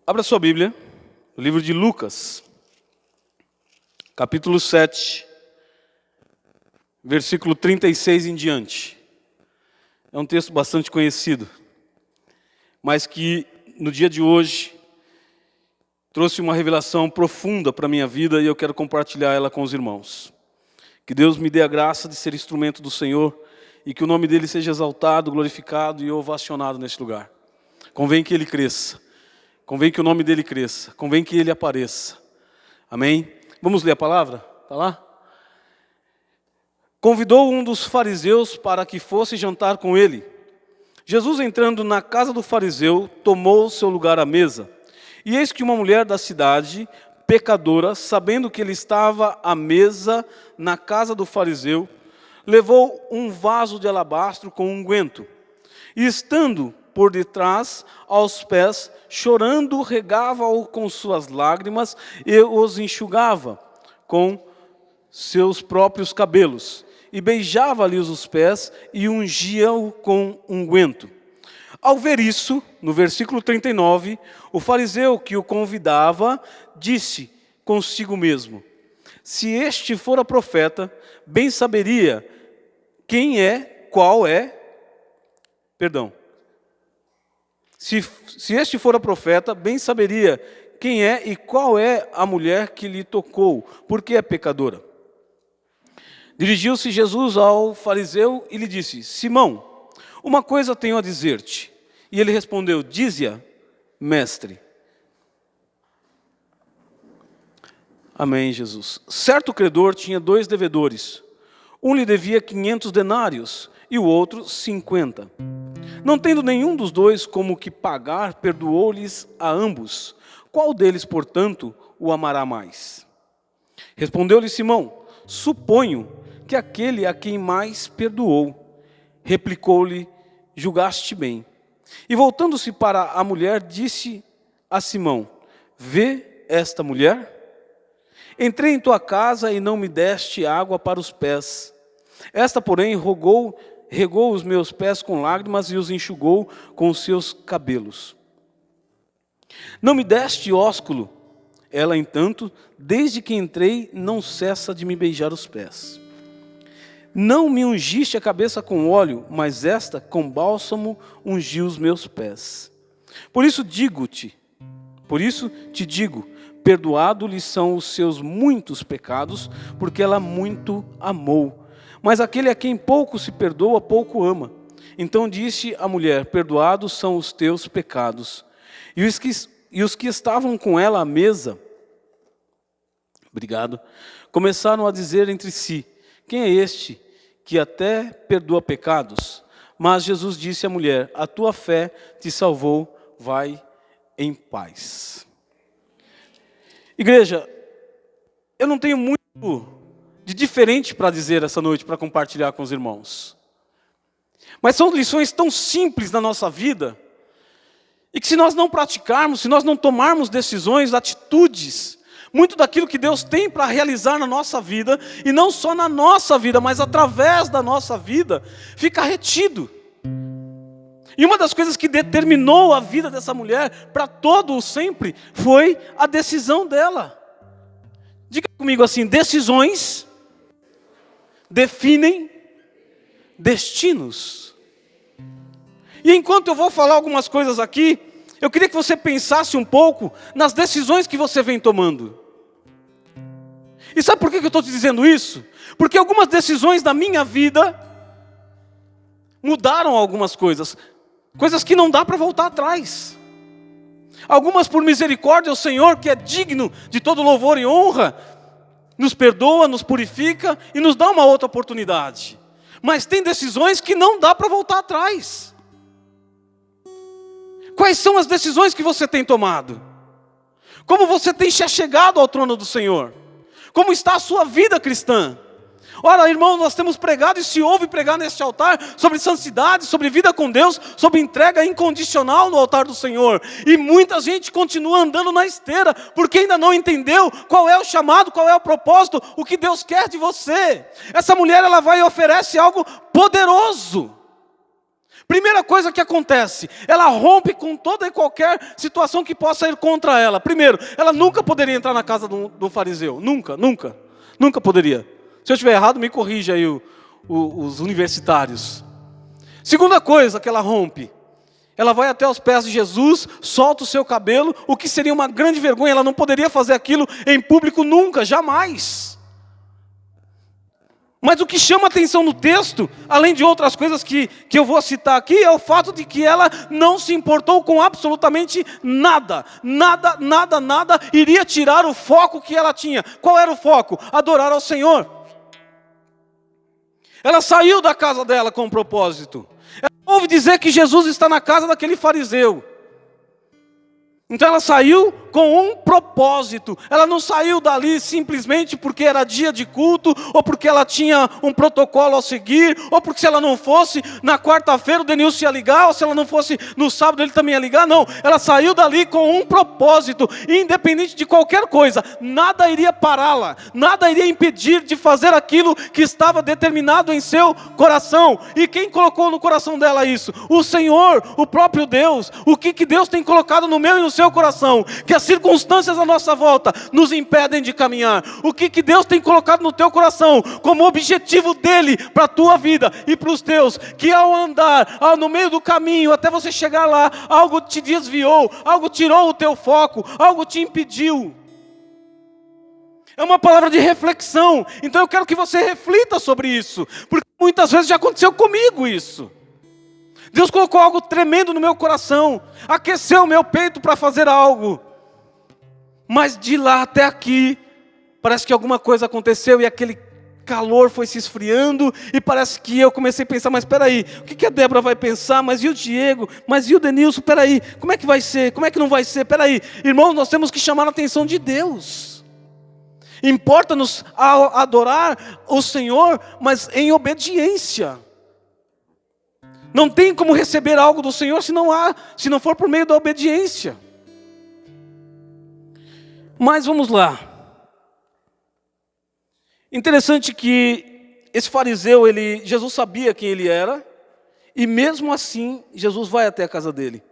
Abra sua Bíblia, o livro de Lucas, capítulo 7, versículo 36 em diante. É um texto bastante conhecido, mas que no dia de hoje trouxe uma revelação profunda para a minha vida e eu quero compartilhar ela com os irmãos. Que Deus me dê a graça de ser instrumento do Senhor e que o nome dele seja exaltado, glorificado e ovacionado neste lugar. Convém que ele cresça. Convém que o nome dele cresça, convém que ele apareça. Amém? Vamos ler a palavra? Está lá? Convidou um dos fariseus para que fosse jantar com ele. Jesus, entrando na casa do fariseu, tomou seu lugar à mesa. E eis que uma mulher da cidade, pecadora, sabendo que ele estava à mesa na casa do fariseu, levou um vaso de alabastro com unguento. E estando por detrás, aos pés, chorando, regava-o com suas lágrimas e os enxugava com seus próprios cabelos. E beijava-lhes os pés e ungia-o com unguento. Ao ver isso, no versículo 39, o fariseu que o convidava disse consigo mesmo: se este fora profeta, bem saberia quem é, qual é, Se este fora profeta, bem saberia quem é e qual é a mulher que lhe tocou, porque é pecadora. Dirigiu-se Jesus ao fariseu e lhe disse: Simão, uma coisa tenho a dizer-te. E ele respondeu: dize-a, mestre. Amém, Jesus. Certo credor tinha 2 devedores. Um lhe devia 500 denários e o outro 50. Não tendo nenhum dos dois como que pagar, perdoou-lhes a ambos. Qual deles, portanto, o amará mais? Respondeu-lhe Simão: suponho que aquele a quem mais perdoou. Replicou-lhe: julgaste bem. E voltando-se para a mulher, disse a Simão: vê esta mulher? Entrei em tua casa e não me deste água para os pés. Esta, porém, regou os meus pés com lágrimas e os enxugou com os seus cabelos. Não me deste ósculo. Ela, entanto, desde que entrei, não cessa de me beijar os pés. Não me ungiste a cabeça com óleo, mas esta, com bálsamo, ungiu os meus pés. Por isso te digo, perdoado-lhe são os seus muitos pecados, porque ela muito amou. Mas aquele a quem pouco se perdoa, pouco ama. Então disse a mulher: perdoados são os teus pecados. E os que estavam com ela à mesa, começaram a dizer entre si: quem é este que até perdoa pecados? Mas Jesus disse à mulher: a tua fé te salvou, vai em paz. Igreja, eu não tenho muito de diferente para dizer essa noite, para compartilhar com os irmãos. Mas são lições tão simples na nossa vida, e que se nós não praticarmos, se nós não tomarmos decisões, atitudes, muito daquilo que Deus tem para realizar na nossa vida, e não só na nossa vida, mas através da nossa vida, fica retido. E uma das coisas que determinou a vida dessa mulher, para todo o sempre, foi a decisão dela. Diga comigo assim: decisões definem destinos. E enquanto eu vou falar algumas coisas aqui, eu queria que você pensasse um pouco nas decisões que você vem tomando. E sabe por que eu estou te dizendo isso? Porque algumas decisões da minha vida mudaram algumas coisas. Coisas que não dá para voltar atrás. Algumas por misericórdia, o Senhor, que é digno de todo louvor e honra, nos perdoa, nos purifica e nos dá uma outra oportunidade. Mas tem decisões que não dá para voltar atrás. Quais são as decisões que você tem tomado? Como você tem se achegado ao trono do Senhor? Como está a sua vida cristã? Ora, irmão, nós temos pregado e se ouve pregar neste altar sobre santidade, sobre vida com Deus, sobre entrega incondicional no altar do Senhor. E muita gente continua andando na esteira, porque ainda não entendeu qual é o chamado, qual é o propósito, o que Deus quer de você. Essa mulher, ela vai e oferece algo poderoso. Primeira coisa que acontece, ela rompe com toda e qualquer situação que possa ir contra ela. Primeiro, ela nunca poderia entrar na casa do fariseu. Nunca, nunca. Nunca poderia. Se eu estiver errado, me corrija aí os universitários. Segunda coisa que ela rompe, ela vai até os pés de Jesus, solta o seu cabelo, o que seria uma grande vergonha. Ela não poderia fazer aquilo em público nunca, jamais. Mas o que chama a atenção no texto, além de outras coisas que eu vou citar aqui, é o fato de que ela não se importou com absolutamente nada. Nada iria tirar o foco que ela tinha. Qual era o foco? Adorar ao Senhor. Ela saiu da casa dela com um propósito. Ela ouve dizer que Jesus está na casa daquele fariseu. Então ela saiu com um propósito. Ela não saiu dali simplesmente porque era dia de culto, ou porque ela tinha um protocolo a seguir, ou porque se ela não fosse na quarta-feira o Denilson ia ligar, ou se ela não fosse no sábado ele também ia ligar. Não, ela saiu dali com um propósito, independente de qualquer coisa. Nada iria pará-la, nada iria impedir de fazer aquilo que estava determinado em seu coração. E quem colocou no coração dela isso? O Senhor, o próprio Deus. O que Deus tem colocado no meu e no seu coração? Que as circunstâncias à nossa volta nos impedem de caminhar. O que Deus tem colocado no teu coração como objetivo dele para a tua vida e para os teus, que ao andar no meio do caminho até você chegar lá, algo te desviou, algo tirou o teu foco, algo te impediu. É uma palavra de reflexão. Então eu quero que você reflita sobre isso, porque muitas vezes já aconteceu comigo isso. Deus colocou algo tremendo no meu coração, aqueceu o meu peito para fazer algo, mas de lá até aqui, parece que alguma coisa aconteceu e aquele calor foi se esfriando, e parece que eu comecei a pensar, mas espera aí, o que a Débora vai pensar, mas e o Diego, mas e o Denilson, espera aí, como é que vai ser, como é que não vai ser, espera aí, irmãos, nós temos que chamar a atenção de Deus. Importa-nos adorar o Senhor, mas em obediência. Não tem como receber algo do Senhor se não for por meio da obediência. Mas vamos lá. Interessante que esse fariseu, Jesus sabia quem ele era, e mesmo assim, Jesus vai até a casa dele.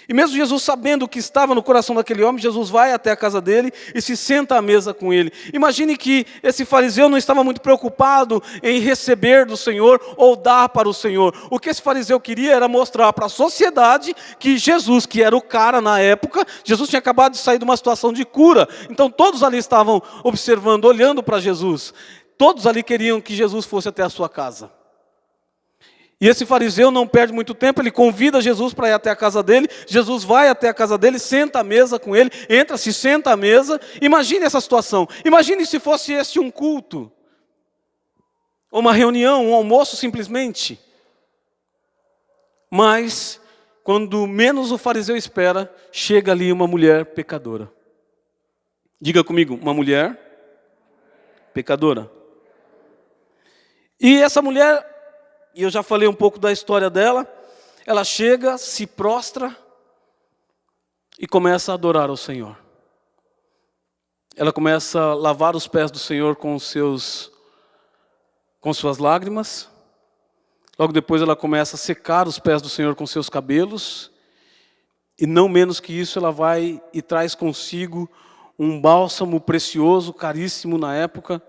E mesmo Jesus sabendo o que estava no coração daquele homem, Jesus vai até a casa dele e se senta à mesa com ele. Imagine que esse fariseu não estava muito preocupado em receber do Senhor ou dar para o Senhor. O que esse fariseu queria era mostrar para a sociedade que Jesus, que era o cara na época, Jesus tinha acabado de sair de uma situação de cura. Então todos ali estavam observando, olhando para Jesus. Todos ali queriam que Jesus fosse até a sua casa. E esse fariseu não perde muito tempo, ele convida Jesus para ir até a casa dele. Jesus vai até a casa dele, senta à mesa com ele, entra, se senta à mesa. Imagine essa situação. Imagine se fosse este um culto, ou uma reunião, um almoço simplesmente. Mas, quando menos o fariseu espera, chega ali uma mulher pecadora. Diga comigo, uma mulher pecadora. E essa mulher, e eu já falei um pouco da história dela, ela chega, se prostra e começa a adorar ao Senhor. Ela começa a lavar os pés do Senhor com suas lágrimas. Logo depois ela começa a secar os pés do Senhor com seus cabelos. E não menos que isso, ela vai e traz consigo um bálsamo precioso, caríssimo na época.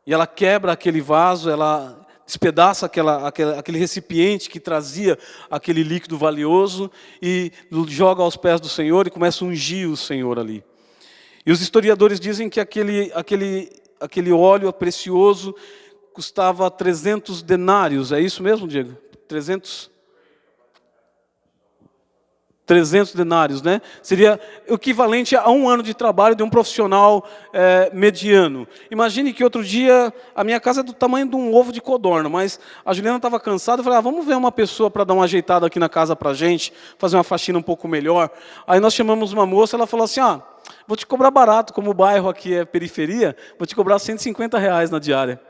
E ela quebra aquele vaso, ela despedaça aquele recipiente que trazia aquele líquido valioso e joga aos pés do Senhor e começa a ungir o Senhor ali. E os historiadores dizem que aquele óleo precioso custava 300 denários. É isso mesmo, Diego? 300 denários, né? Seria o equivalente a 1 ano de trabalho de um profissional mediano. Imagine que outro dia, a minha casa é do tamanho de um ovo de codorna, mas a Juliana estava cansada, eu falei, vamos ver uma pessoa para dar uma ajeitada aqui na casa para a gente, fazer uma faxina um pouco melhor. Aí nós chamamos uma moça, ela falou assim, vou te cobrar barato, como o bairro aqui é periferia, vou te cobrar R$150 na diária.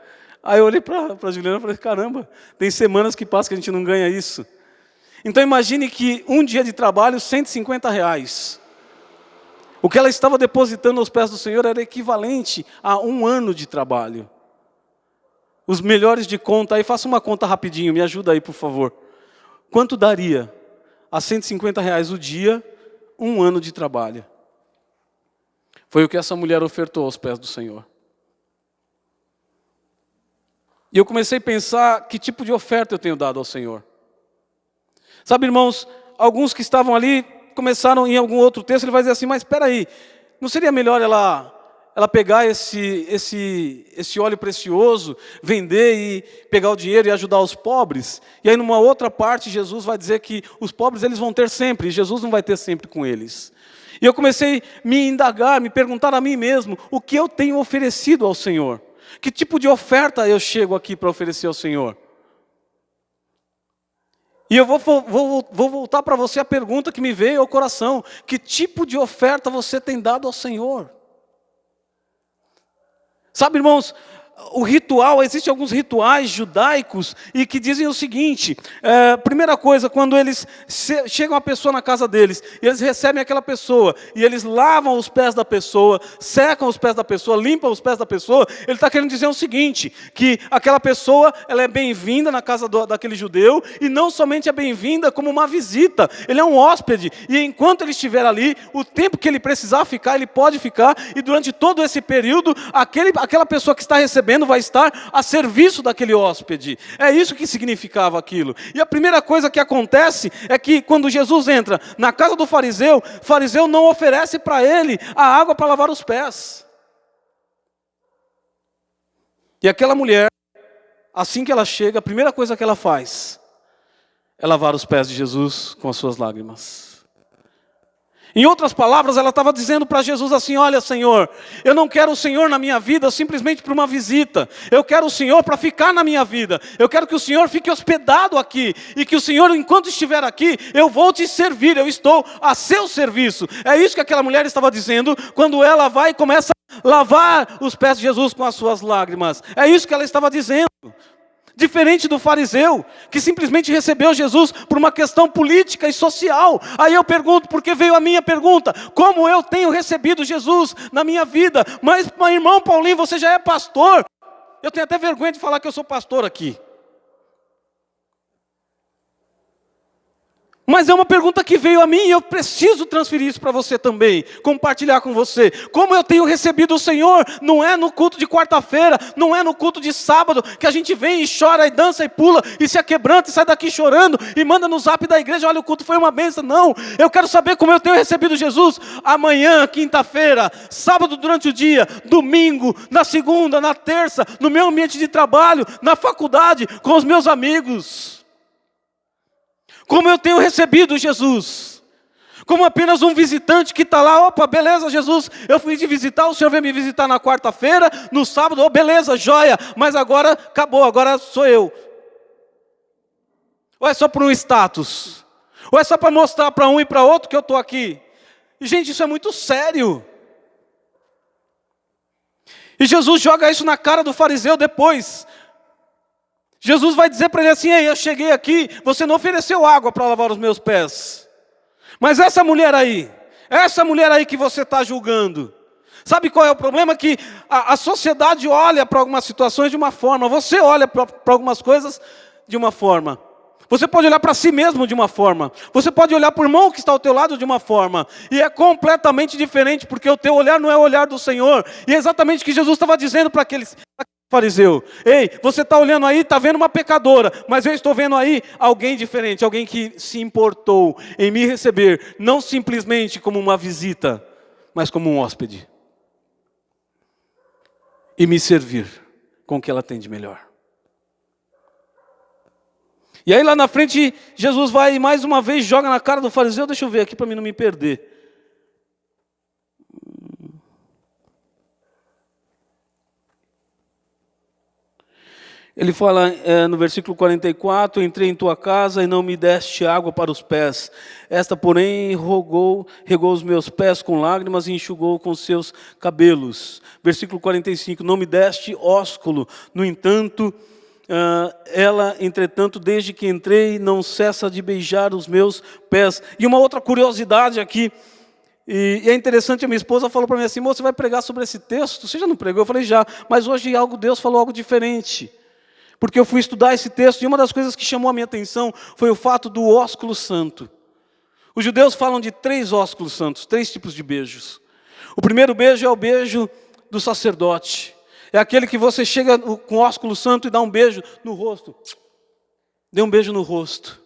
Aí eu olhei para a Juliana e falei, caramba, tem semanas que passam que a gente não ganha isso. Então imagine que um dia de trabalho, R$150. O que ela estava depositando aos pés do Senhor era equivalente a 1 ano de trabalho. Os melhores de conta, aí faça uma conta rapidinho, me ajuda aí por favor. quanto daria a R$ 150 o dia, 1 ano de trabalho? Foi o que essa mulher ofertou aos pés do Senhor. E eu comecei a pensar que tipo de oferta eu tenho dado ao Senhor. Sabe, irmãos, alguns que estavam ali começaram em algum outro texto, ele vai dizer assim, mas espera aí, não seria melhor ela pegar esse óleo precioso, vender e pegar o dinheiro e ajudar os pobres? E aí numa outra parte Jesus vai dizer que os pobres eles vão ter sempre, e Jesus não vai ter sempre com eles. E eu comecei a me indagar, me perguntar a mim mesmo, o que eu tenho oferecido ao Senhor? Que tipo de oferta eu chego aqui para oferecer ao Senhor? E eu vou voltar para você a pergunta que me veio ao coração. Que tipo de oferta você tem dado ao Senhor? Sabe, irmãos, o ritual, existem alguns rituais judaicos e que dizem o seguinte, primeira coisa, quando eles chegam a pessoa na casa deles, e eles recebem aquela pessoa, e eles lavam os pés da pessoa, secam os pés da pessoa, limpam os pés da pessoa, ele está querendo dizer o seguinte, que aquela pessoa, ela é bem-vinda na casa daquele judeu, e não somente é bem-vinda como uma visita, ele é um hóspede, e enquanto ele estiver ali, o tempo que ele precisar ficar, ele pode ficar, e durante todo esse período, aquela pessoa que está recebendo, vai estar a serviço daquele hóspede. É isso que significava aquilo. E a primeira coisa que acontece é que quando Jesus entra na casa do fariseu, o fariseu não oferece para ele a água para lavar os pés. E aquela mulher, assim que ela chega, a primeira coisa que ela faz é lavar os pés de Jesus com as suas lágrimas. Em outras palavras, ela estava dizendo para Jesus assim, olha Senhor, eu não quero o Senhor na minha vida simplesmente para uma visita, eu quero o Senhor para ficar na minha vida, eu quero que o Senhor fique hospedado aqui, e que o Senhor, enquanto estiver aqui, eu vou te servir, eu estou a seu serviço. É isso que aquela mulher estava dizendo, quando ela vai e começa a lavar os pés de Jesus com as suas lágrimas. É isso que ela estava dizendo. Diferente do fariseu, que simplesmente recebeu Jesus por uma questão política e social. Aí eu pergunto, porque veio a minha pergunta, como eu tenho recebido Jesus na minha vida? Mas irmão Paulinho, você já é pastor? Eu tenho até vergonha de falar que eu sou pastor aqui. Mas é uma pergunta que veio a mim e eu preciso transferir isso para você também, compartilhar com você. Como eu tenho recebido o Senhor, não é no culto de quarta-feira, não é no culto de sábado, que a gente vem e chora e dança e pula e se aquebranta e sai daqui chorando e manda no zap da igreja, olha o culto foi uma bênção. Não, eu quero saber como eu tenho recebido Jesus amanhã, quinta-feira, sábado durante o dia, domingo, na segunda, na terça, no meu ambiente de trabalho, na faculdade, com os meus amigos. Como eu tenho recebido Jesus, como apenas um visitante que está lá, opa, beleza Jesus, eu fui te visitar, o Senhor veio me visitar na quarta-feira, no sábado, oh, beleza, joia, mas agora acabou, agora sou eu. Ou é só por um status? Ou é só para mostrar para um e para outro que eu estou aqui? E gente, isso é muito sério. E Jesus joga isso na cara do fariseu depois. Jesus vai dizer para ele assim, ei, eu cheguei aqui, você não ofereceu água para lavar os meus pés. Mas essa mulher aí que você está julgando, sabe qual é o problema? Que a sociedade olha para algumas situações de uma forma, você olha para algumas coisas de uma forma. Você pode olhar para si mesmo de uma forma, você pode olhar para o irmão que está ao teu lado de uma forma, e é completamente diferente, porque o teu olhar não é o olhar do Senhor, e é exatamente o que Jesus estava dizendo para aquele fariseu. Ei, você está olhando aí, está vendo uma pecadora, mas eu estou vendo aí alguém diferente, alguém que se importou em me receber, não simplesmente como uma visita, mas como um hóspede, e me servir com o que ela tem de melhor. E aí lá na frente, Jesus vai e mais uma vez joga na cara do fariseu, deixa eu ver aqui para mim não me perder. Ele fala no versículo 44, entrei em tua casa e não me deste água para os pés. Esta, porém, regou os meus pés com lágrimas e enxugou com seus cabelos. Versículo 45, não me deste ósculo. No entanto, ela, entretanto, desde que entrei, não cessa de beijar os meus pés. E uma outra curiosidade aqui, e é interessante, a minha esposa falou para mim assim, moça, você vai pregar sobre esse texto? Você já não pregou? Eu falei, já, mas hoje Deus falou algo diferente. Porque eu fui estudar esse texto e uma das coisas que chamou a minha atenção foi o fato do ósculo santo. Os judeus falam de 3 ósculos santos, 3 tipos de beijos. O primeiro beijo é o beijo do sacerdote. É aquele que você chega com o ósculo santo e dá um beijo no rosto. Dê um beijo no rosto.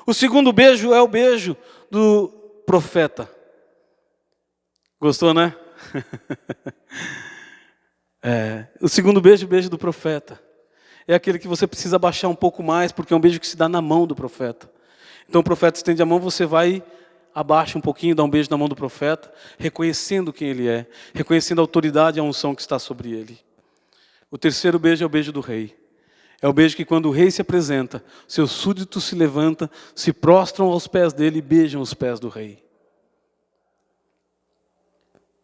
O segundo beijo é o beijo do profeta. Gostou, né? O segundo beijo é o beijo do profeta. É aquele que você precisa abaixar um pouco mais, porque é um beijo que se dá na mão do profeta. Então o profeta estende a mão, você vai, abaixa um pouquinho, dá um beijo na mão do profeta, reconhecendo quem ele é, reconhecendo a autoridade e a unção que está sobre ele. O terceiro beijo é o beijo do rei. É o beijo que quando o rei se apresenta, seus súditos se levantam, se prostram aos pés dele e beijam os pés do rei.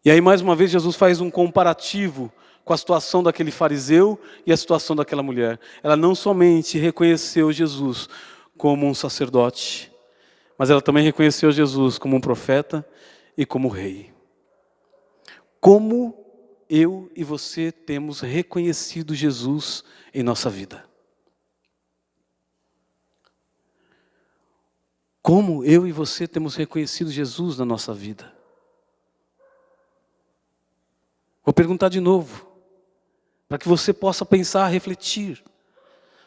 E aí mais uma vez Jesus faz um comparativo com a situação daquele fariseu e a situação daquela mulher. Ela não somente reconheceu Jesus como um sacerdote, mas ela também reconheceu Jesus como um profeta e como rei. Como eu e você temos reconhecido Jesus em nossa vida? Como eu e você temos reconhecido Jesus na nossa vida? Vou perguntar de novo, para que você possa pensar, refletir,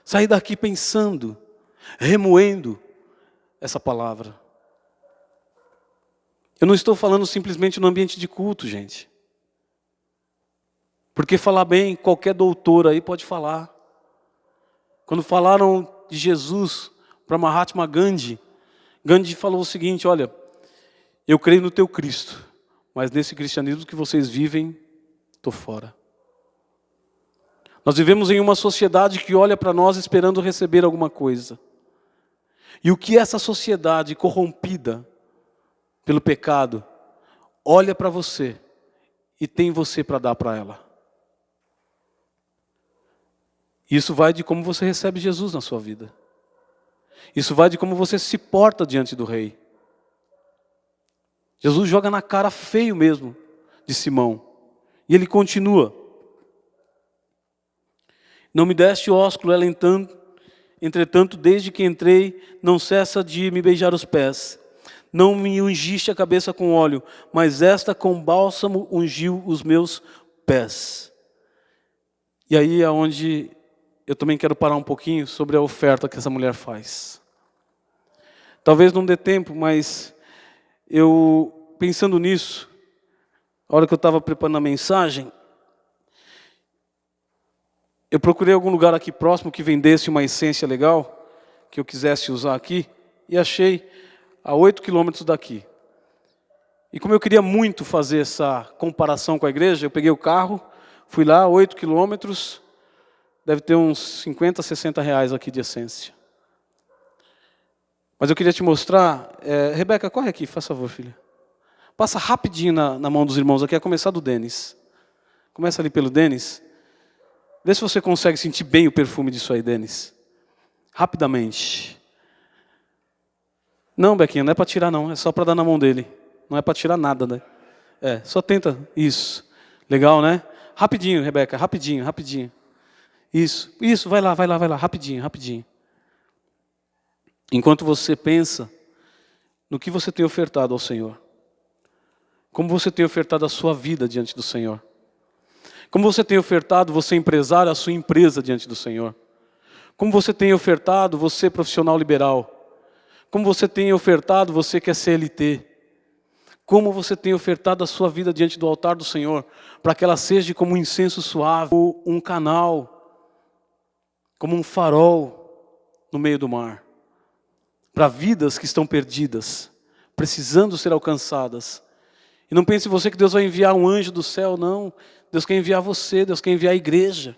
sair daqui pensando, remoendo essa palavra. Eu não estou falando simplesmente no ambiente de culto, gente. Porque falar bem, qualquer doutor aí pode falar. Quando falaram de Jesus para Mahatma Gandhi, Gandhi falou o seguinte: olha, eu creio no teu Cristo, mas nesse cristianismo que vocês vivem, estou fora. Nós vivemos em uma sociedade que olha para nós esperando receber alguma coisa. E o que essa sociedade corrompida pelo pecado olha para você e tem você para dar para ela? Isso vai de como você recebe Jesus na sua vida. Isso vai de como você se porta diante do rei. Jesus joga na cara feio mesmo de Simão. E ele continua. Não me deste ósculo, ela entretanto, desde que entrei, não cessa de me beijar os pés. Não me ungiste a cabeça com óleo, mas esta com bálsamo ungiu os meus pés. E aí é onde eu também quero parar um pouquinho sobre a oferta que essa mulher faz. Talvez não dê tempo, mas eu, pensando nisso, a hora que eu estava preparando a mensagem, eu procurei algum lugar aqui próximo que vendesse uma essência legal, que eu quisesse usar aqui, e achei a 8 quilômetros daqui. E como eu queria muito fazer essa comparação com a igreja, eu peguei o carro, fui lá, 8 quilômetros, deve ter uns 50, 60 reais aqui de essência. Mas eu queria te mostrar, Rebeca, corre aqui, faz favor, filha. Passa rapidinho na mão dos irmãos aqui, a começar do Denis. Começa ali pelo Denis. Vê se você consegue sentir bem o perfume disso aí, Denis. Rapidamente. Não, Bequinha, não é para tirar não, é só para dar na mão dele. Não é para tirar nada, né? Só tenta, isso. Legal, né? Rapidinho, Rebeca, rapidinho, rapidinho. Isso, vai lá, rapidinho, rapidinho. Enquanto você pensa no que você tem ofertado ao Senhor. Como você tem ofertado a sua vida diante do Senhor. Como você tem ofertado, você empresário, a sua empresa diante do Senhor. Como você tem ofertado, você profissional liberal. Como você tem ofertado, você que é CLT. Como você tem ofertado a sua vida diante do altar do Senhor, para que ela seja como um incenso suave, como um canal, como um farol no meio do mar. Para vidas que estão perdidas, precisando ser alcançadas. E não pense você que Deus vai enviar um anjo do céu, não. Deus quer enviar você, Deus quer enviar a igreja.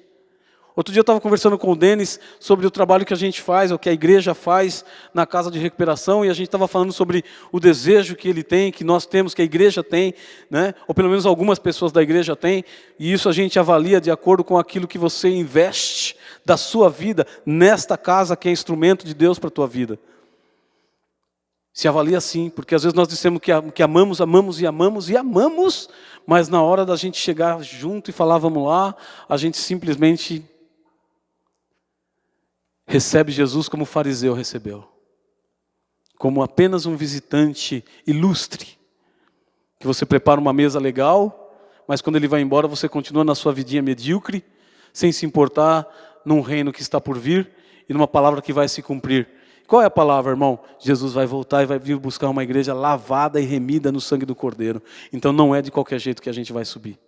Outro dia eu estava conversando com o Denis sobre o trabalho que a gente faz, o que a igreja faz na casa de recuperação, e a gente estava falando sobre o desejo que ele tem, que nós temos, que a igreja tem, né? Ou pelo menos algumas pessoas da igreja têm, e isso a gente avalia de acordo com aquilo que você investe da sua vida nesta casa que é instrumento de Deus para a tua vida. Se avalia assim, porque às vezes nós dissemos que amamos, mas na hora da gente chegar junto e falar vamos lá, a gente simplesmente recebe Jesus como o fariseu recebeu. Como apenas um visitante ilustre. Que você prepara uma mesa legal, mas quando ele vai embora você continua na sua vidinha medíocre, sem se importar num reino que está por vir e numa palavra que vai se cumprir. Qual é a palavra, irmão? Jesus vai voltar e vai vir buscar uma igreja lavada e remida no sangue do Cordeiro. Então não é de qualquer jeito que a gente vai subir.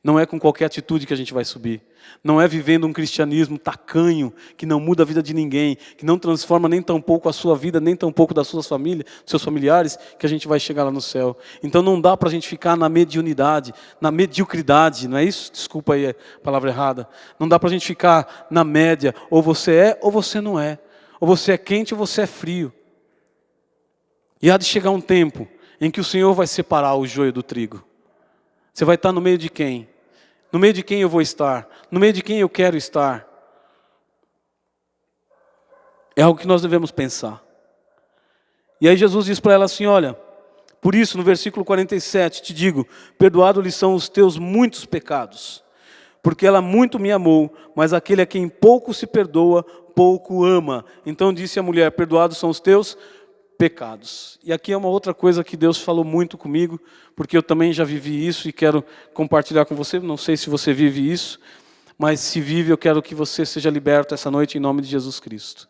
Não é com qualquer atitude que a gente vai subir. Não é vivendo um cristianismo tacanho, que não muda a vida de ninguém, que não transforma nem tão pouco a sua vida, nem tão pouco das suas famílias, dos seus familiares, que a gente vai chegar lá no céu. Então não dá para a gente ficar na mediunidade, na mediocridade, não é isso? Desculpa aí a palavra errada. Não dá para a gente ficar na média, ou você é ou você não é. Ou você é quente ou você é frio. E há de chegar um tempo em que o Senhor vai separar o joio do trigo. Você vai estar no meio de quem? No meio de quem eu vou estar? No meio de quem eu quero estar? É algo que nós devemos pensar. E aí Jesus diz para ela assim, olha, por isso no versículo 47 te digo, perdoados-lhes são os teus muitos pecados, porque ela muito me amou, mas aquele a quem pouco se perdoa, pouco ama. Então disse a mulher, perdoados são os teus pecados. E aqui é uma outra coisa que Deus falou muito comigo, porque eu também já vivi isso e quero compartilhar com você. Não sei se você vive isso, mas se vive, eu quero que você seja liberto essa noite em nome de Jesus Cristo.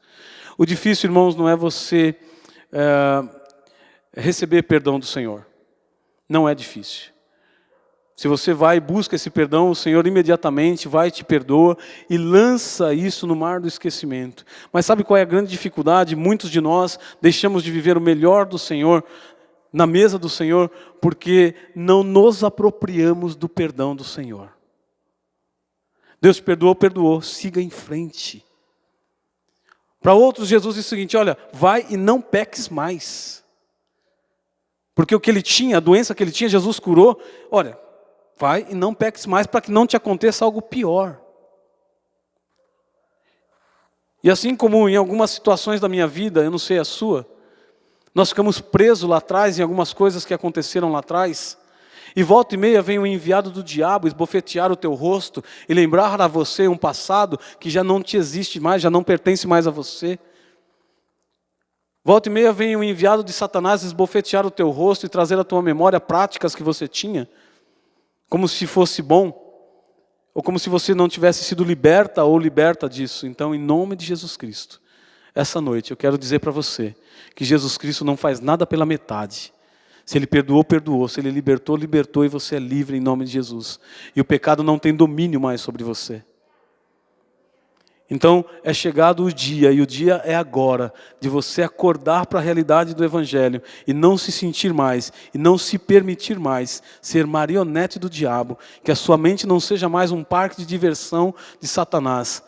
O difícil, irmãos, não é você receber perdão do Senhor. Não é difícil. Se você vai e busca esse perdão, o Senhor imediatamente vai te perdoa e lança isso no mar do esquecimento. Mas sabe qual é a grande dificuldade? Muitos de nós deixamos de viver o melhor do Senhor, na mesa do Senhor, porque não nos apropriamos do perdão do Senhor. Deus te perdoou, perdoou, siga em frente. Para outros, Jesus diz o seguinte, olha, vai e não peques mais. Porque o que ele tinha, a doença que ele tinha, Jesus curou, olha, vai e não peques mais para que não te aconteça algo pior. E assim como em algumas situações da minha vida, eu não sei a sua, nós ficamos presos lá atrás em algumas coisas que aconteceram lá atrás, e volta e meia vem um enviado do diabo esbofetear o teu rosto e lembrar a você um passado que já não te existe mais, já não pertence mais a você. Volta e meia vem um enviado de Satanás esbofetear o teu rosto e trazer à tua memória práticas que você tinha, como se fosse bom, ou como se você não tivesse sido liberta ou liberta disso. Então, em nome de Jesus Cristo, essa noite eu quero dizer para você que Jesus Cristo não faz nada pela metade. Se Ele perdoou, perdoou. Se Ele libertou, libertou, e você é livre em nome de Jesus. E o pecado não tem domínio mais sobre você. Então, é chegado o dia, e o dia é agora, de você acordar para a realidade do Evangelho, e não se sentir mais, e não se permitir mais ser marionete do diabo, que a sua mente não seja mais um parque de diversão de Satanás.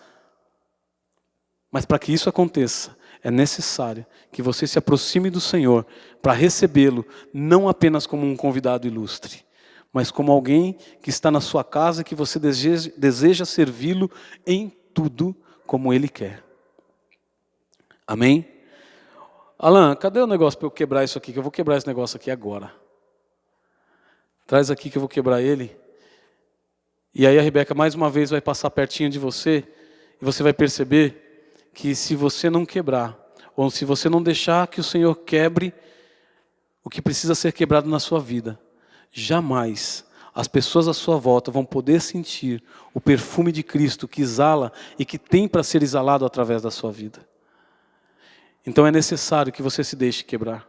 Mas para que isso aconteça, é necessário que você se aproxime do Senhor, para recebê-lo, não apenas como um convidado ilustre, mas como alguém que está na sua casa e que você deseja servi-lo em tudo, como Ele quer. Amém? Alan, cadê o negócio para eu quebrar isso aqui? Que eu vou quebrar esse negócio aqui agora. Traz aqui que eu vou quebrar ele. E aí a Rebeca mais uma vez vai passar pertinho de você. E você vai perceber que se você não quebrar, ou se você não deixar que o Senhor quebre o que precisa ser quebrado na sua vida, jamais as pessoas à sua volta vão poder sentir o perfume de Cristo que exala e que tem para ser exalado através da sua vida. Então é necessário que você se deixe quebrar.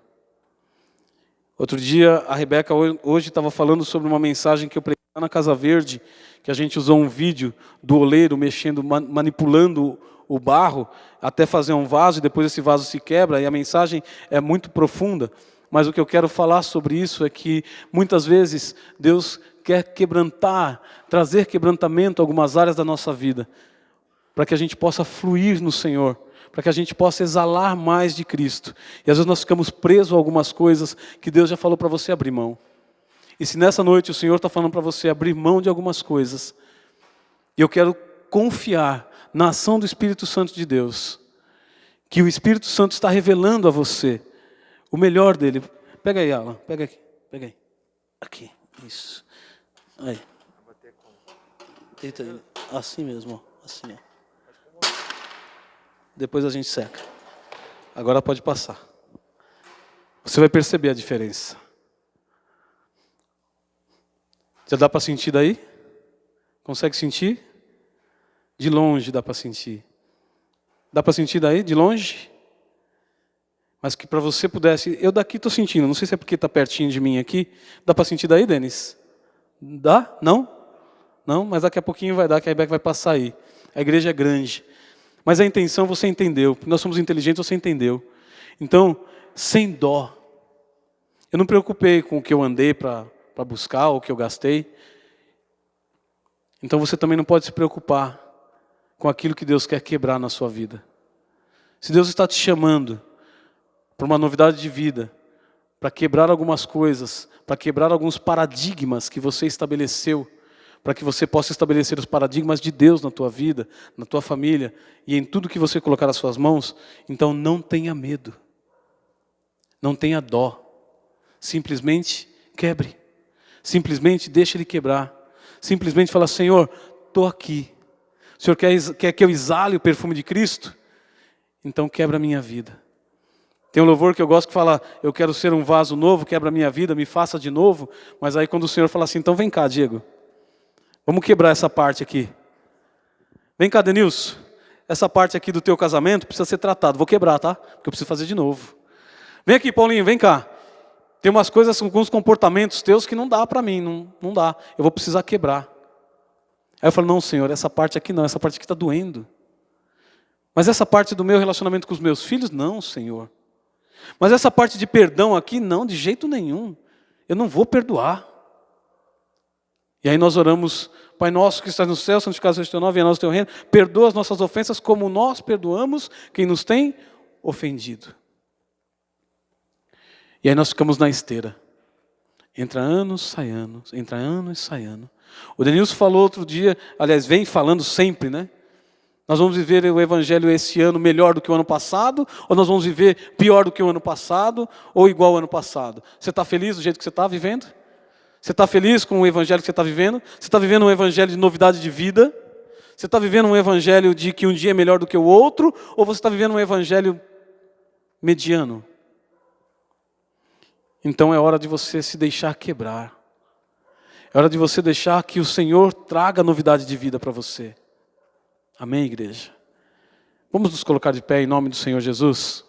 Outro dia, a Rebeca hoje estava falando sobre uma mensagem que eu preguei na Casa Verde, que a gente usou um vídeo do oleiro mexendo, manipulando o barro, até fazer um vaso, e depois esse vaso se quebra, e a mensagem é muito profunda. Mas o que eu quero falar sobre isso é que, muitas vezes, Deus quer quebrantar, trazer quebrantamento a algumas áreas da nossa vida, para que a gente possa fluir no Senhor, para que a gente possa exalar mais de Cristo. E às vezes nós ficamos presos a algumas coisas que Deus já falou para você abrir mão. E se nessa noite o Senhor está falando para você abrir mão de algumas coisas, eu quero confiar na ação do Espírito Santo de Deus, que o Espírito Santo está revelando a você o melhor dele. Pega aí, Alan, pega aqui, pega aí. Aqui, isso. Aí. Deita aí. Assim mesmo, ó. Assim, ó. depois a gente seca. Agora pode passar. Você vai perceber a diferença. Já dá para sentir daí? Consegue sentir? De longe dá para sentir. Dá para sentir daí, de longe? Mas que para você pudesse... Eu daqui estou sentindo, não sei se é porque está pertinho de mim aqui. Dá para sentir daí, Denis? Dá? Não? Não, mas daqui a pouquinho vai dar, que a Rebeca vai passar aí. A igreja é grande. Mas a intenção você entendeu. Nós somos inteligentes, você entendeu. Então, sem dó. Eu não me preocupei com o que eu andei para buscar, ou o que eu gastei. Então você também não pode se preocupar com aquilo que Deus quer quebrar na sua vida. Se Deus está te chamando para uma novidade de vida, para quebrar algumas coisas, para quebrar alguns paradigmas que você estabeleceu, para que você possa estabelecer os paradigmas de Deus na tua vida, na tua família e em tudo que você colocar nas suas mãos, então não tenha medo, não tenha dó, simplesmente quebre, simplesmente deixe Ele quebrar, simplesmente fala: Senhor, estou aqui, o Senhor quer que eu exale o perfume de Cristo? Então quebra a minha vida. Tem um louvor que eu gosto que fala: eu quero ser um vaso novo, quebra a minha vida, me faça de novo. Mas aí quando o Senhor fala assim: então vem cá, Diego, vamos quebrar essa parte aqui. Vem cá, Denilson, essa parte aqui do teu casamento precisa ser tratada. Vou quebrar, tá? Porque eu preciso fazer de novo. Vem aqui, Paulinho, vem cá. Tem umas coisas, alguns comportamentos teus que não dá para mim, não dá. Eu vou precisar quebrar. Aí eu falo: não, Senhor, essa parte aqui não, essa parte aqui está doendo. Mas essa parte do meu relacionamento com os meus filhos, não, Senhor. Mas essa parte de perdão aqui, não, de jeito nenhum. Eu não vou perdoar. E aí nós oramos: Pai nosso que estás no céu, santificado seja o teu nome, venha a nós o teu reino. Perdoa as nossas ofensas como nós perdoamos quem nos tem ofendido. E aí nós ficamos na esteira. Entra ano, sai ano, entra ano e sai ano. O Denilson falou outro dia, aliás, vem falando sempre, né? Nós vamos viver o Evangelho esse ano melhor do que o ano passado, ou nós vamos viver pior do que o ano passado, ou igual ao ano passado? Você está feliz do jeito que você está vivendo? Você está feliz com o Evangelho que você está vivendo? Você está vivendo um Evangelho de novidade de vida? Você está vivendo um Evangelho de que um dia é melhor do que o outro? Ou você está vivendo um Evangelho mediano? Então é hora de você se deixar quebrar. É hora de você deixar que o Senhor traga novidade de vida para você. Amém, igreja? Vamos nos colocar de pé em nome do Senhor Jesus?